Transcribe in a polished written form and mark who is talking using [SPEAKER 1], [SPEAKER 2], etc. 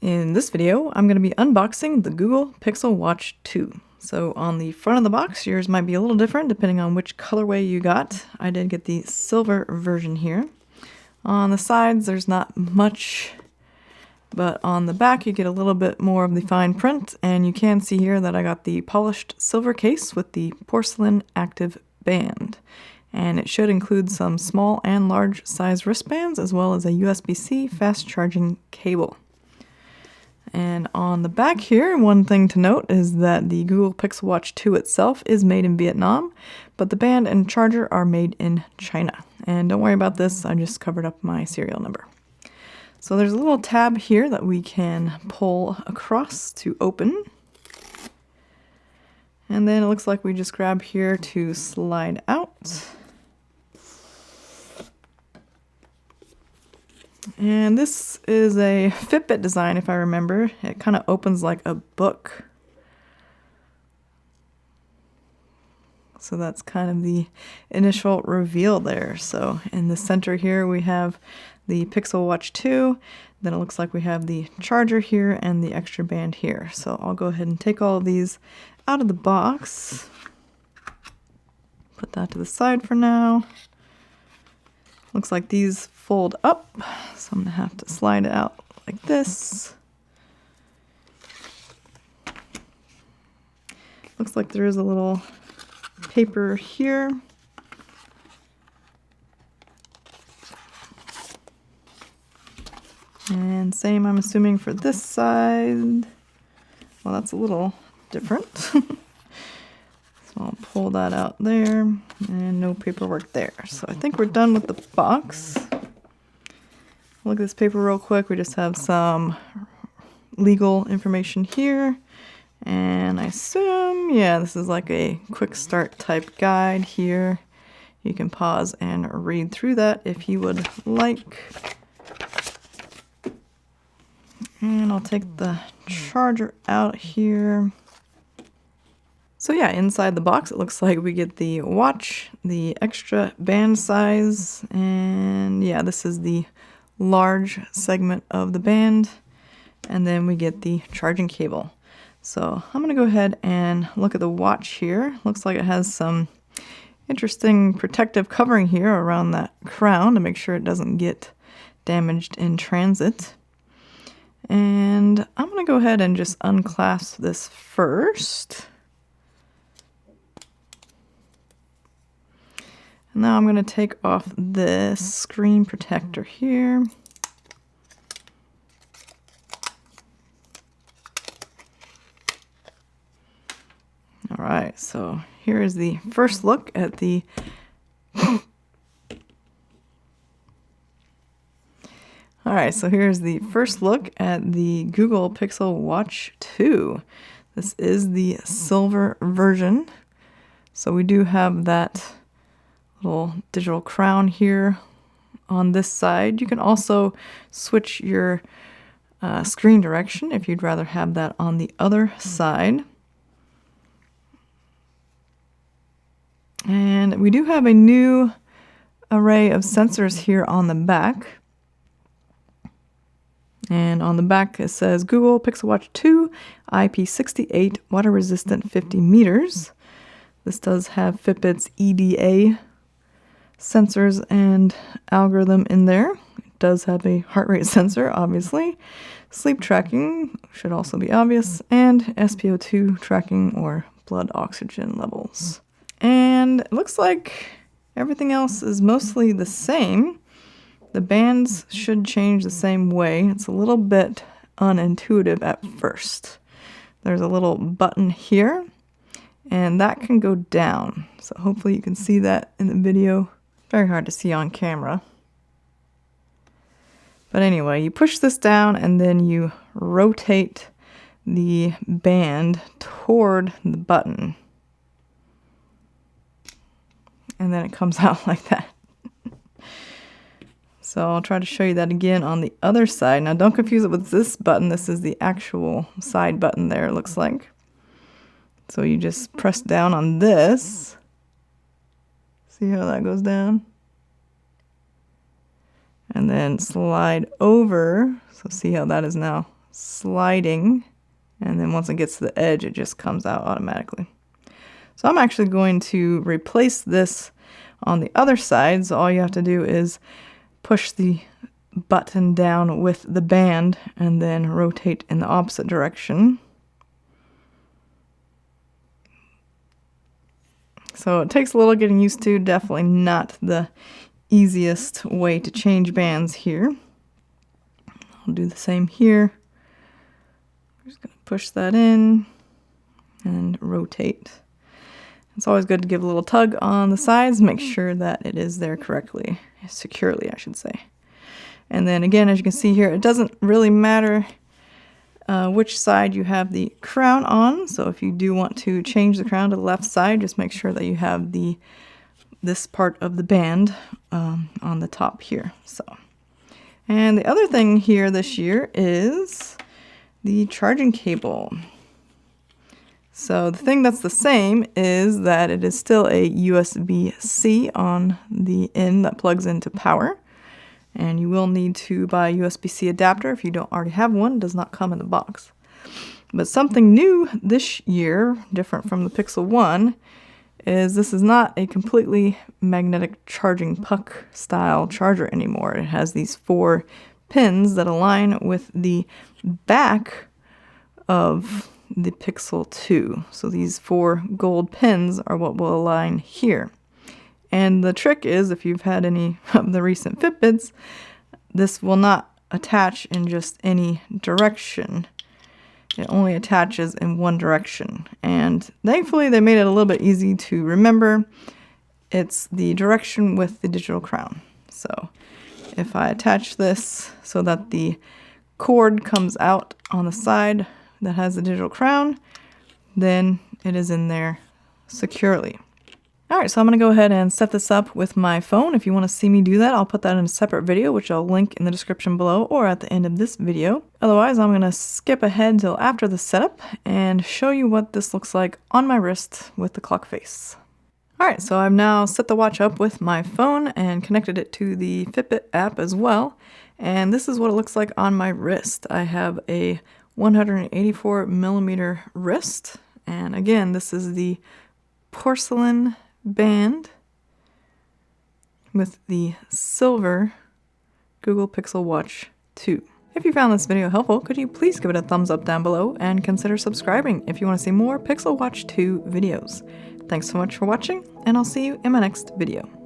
[SPEAKER 1] In this video, I'm going to be unboxing the Google Pixel Watch 2. So on the front of the box, yours might be a little different depending on which colorway you got. I did get the silver version here. On the sides, there's not much, but on the back, you get a little bit more of the fine print, and you can see here that I got the polished silver case with the Porcelain active band. And it should include some small and large size wristbands, as well as a USB-C fast charging cable. And on the back here, one thing to note is that the Google Pixel Watch 2 itself is made in Vietnam, but the band and charger are made in China. And don't worry about this, I just covered up my serial number. So there's a little tab here that we can pull across to open. And then it looks like we just grab here to slide out. And this is a Fitbit design, if I remember. It kind of opens like a book. So that's kind of the initial reveal there. So in the center here we have the Pixel Watch 2. Then it looks like we have the charger here and the extra band here. So I'll go ahead and take all of these out of the box. Put that to the side for now. Looks like these fold up, so I'm going to have to slide it out like this. Looks like there is a little paper here. And same, I'm assuming, for this side. Well, that's a little different. So I'll pull that out there, and no paperwork there. So I think we're done with the box. Look at this paper real quick. We just have some legal information here. And I assume, yeah, this is like a quick start type guide here. You can pause and read through that if you would like. And I'll take the charger out here. So yeah, inside the box, it looks like we get the watch, the extra band size, and yeah, this is the large segment of the band, and then we get the charging cable. So I'm gonna go ahead and look at the watch here. Looks like it has some interesting protective covering here around that crown to make sure it doesn't get damaged in transit. And I'm gonna go ahead and just unclasp this first. Now I'm going to take off this screen protector here. All right, so here is the first look at the All right, so here's the first look at the Google Pixel Watch 2. This is the silver version. So we do have that little digital crown here on this side. You can also switch your screen direction if you'd rather have that on the other side. And we do have a new array of sensors here on the back. And on the back it says Google Pixel Watch 2 IP68 water resistant 50 meters. This does have Fitbit's EDA sensors and algorithm in there. It does have a heart rate sensor, obviously. Sleep tracking should also be obvious, and SpO2 tracking or blood oxygen levels. And it looks like everything else is mostly the same. The bands should change the same way. It's a little bit unintuitive at first. There's a little button here, and that can go down. So hopefully you can see that in the video. Very hard to see on camera. But anyway, you push this down and then you rotate the band toward the button. And then it comes out like that. So I'll try to show you that again on the other side. Now don't confuse it with this button. This is the actual side button there, it looks like. So you just press down on this. See how that goes down? And then slide over. So see how that is now sliding, and then once it gets to the edge, it just comes out automatically. So I'm actually going to replace this on the other side. So all you have to do is push the button down with the band and then rotate in the opposite direction. So it takes a little getting used to, definitely not the easiest way to change bands here. I'll do the same here. I'm just going to push that in and rotate. It's always good to give a little tug on the sides, make sure that it is there correctly, securely, I should say. And then again, as you can see here, it doesn't really matter which side you have the crown on. So if you do want to change the crown to the left side, just make sure that you have this part of the band on the top here. So, and the other thing here this year is the charging cable. So the thing that's the same is that it is still a USB-C on the end that plugs into power. And you will need to buy a USB-C adapter if you don't already have one. It does not come in the box. But something new this year, different from the Pixel 1, is this is not a completely magnetic charging puck style charger anymore. It has these 4 pins that align with the back of the Pixel 2. So these 4 gold pins are what will align here. And the trick is, if you've had any of the recent Fitbits, this will not attach in just any direction. It only attaches in one direction. And thankfully they made it a little bit easy to remember. It's the direction with the digital crown. So if I attach this so that the cord comes out on the side that has the digital crown, then it is in there securely. Alright, so I'm going to go ahead and set this up with my phone. If you want to see me do that, I'll put that in a separate video, which I'll link in the description below or at the end of this video. Otherwise, I'm going to skip ahead till after the setup and show you what this looks like on my wrist with the clock face. Alright, so I've now set the watch up with my phone and connected it to the Fitbit app as well. And this is what it looks like on my wrist. I have a 184 millimeter wrist. And again, this is the Porcelain band with the silver Google Pixel Watch 2. If you found this video helpful, could you please give it a thumbs up down below and consider subscribing if you want to see more Pixel Watch 2 videos. Thanks so much for watching, and I'll see you in my next video.